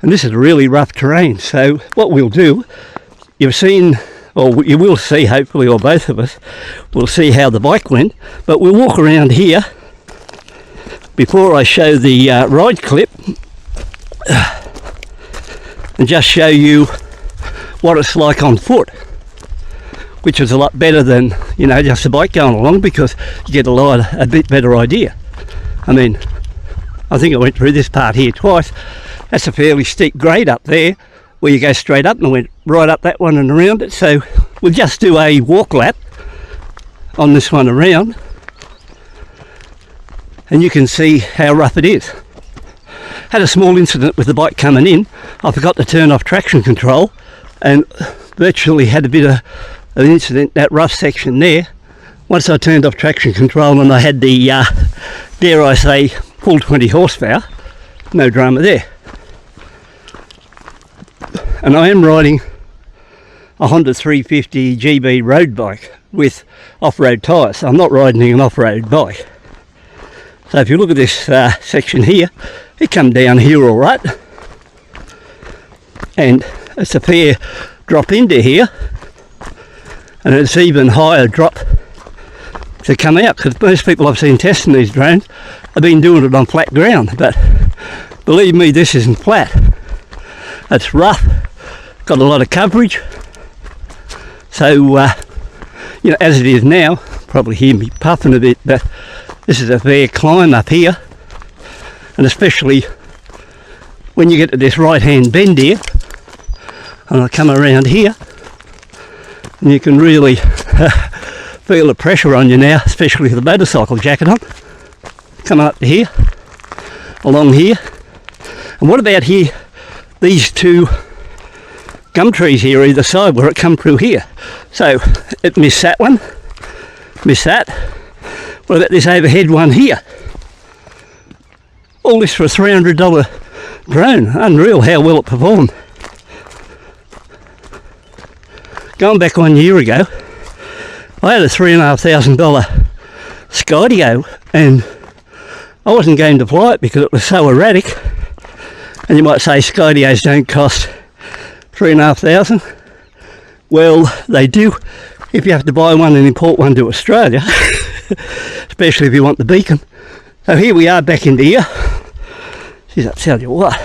And this is really rough terrain. So what we'll do, you've seen, or you will see, hopefully, or both of us will see how the bike went, but we'll walk around here before I show the ride clip and just show you what it's like on foot, which is a lot better than, you know, just a bike going along, because you get a bit better idea. I mean, I think I went through this part here twice. That's a fairly steep grade up there where you go straight up, and I went right up that one and around it. So we'll just do a walk lap on this one around, and you can see how rough it is. Had a small incident with the bike coming in. I forgot to turn off traction control and virtually had a bit of an incident, that rough section there. Once I turned off traction control and I had the, dare I say, full 20 horsepower, no drama there. And I am riding a Honda 350 GB road bike with off-road tyres. I'm not riding an off-road bike. So if you look at this section here, it come down here all right. And it's a fair drop into here. And it's even higher drop to come out, because most people I've seen testing these drones have been doing it on flat ground. But believe me, this isn't flat. It's rough, got a lot of coverage. So, you know, as it is now, probably hear me puffing a bit, but this is a fair climb up here. And especially when you get to this right hand bend here, and I come around here, and you can really feel the pressure on you now, especially with the motorcycle jacket on. Coming up to here, along here. And what about here, these two gum trees here either side where it come through here? So it missed that one, missed that. What about this overhead one here? All this for a $300 drone. Unreal how well it performed. Going back 1 year ago, I had a $3,500 Skydio, and I wasn't going to fly it because it was so erratic. And you might say Skydios don't cost $3,500. Well, they do if you have to buy one and import one to Australia, especially if you want the beacon. So here we are back into here. Geez, I tell you what,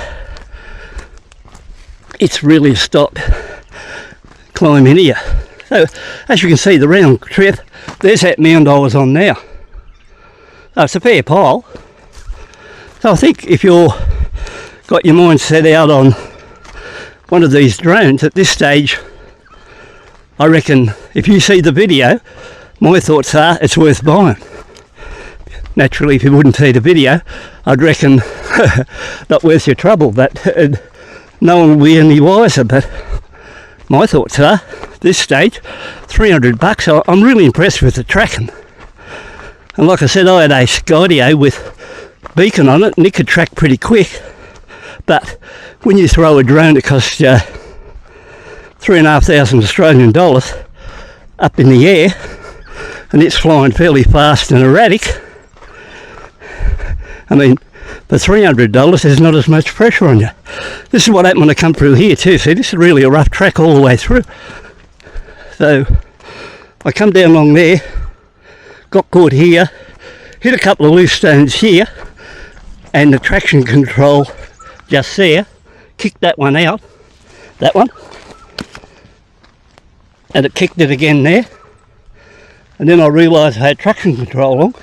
it's really stopped climbing here. So as you can see, the round trip, there's that mound I was on now. So it's a fair pile. So I think if you're got your mind set out on one of these drones at this stage, I reckon if you see the video, my thoughts are it's worth buying. Naturally, if you wouldn't see the video, I'd reckon not worth your trouble, but no one will be any wiser. But my thoughts are, this stage, $300. I'm really impressed with the tracking. And like I said, I had a Skydio with beacon on it, and it could track pretty quick. But when you throw a drone that costs you $3,500 Australian dollars up in the air, and it's flying fairly fast and erratic, I mean, for $300 there's not as much pressure on you. This is what happened when I come through here too. See, this is really a rough track all the way through. So I come down along there, got caught here, hit a couple of loose stones here, and the traction control just there kicked that one out, that one, and it kicked it again there. And then I realised I had traction control on,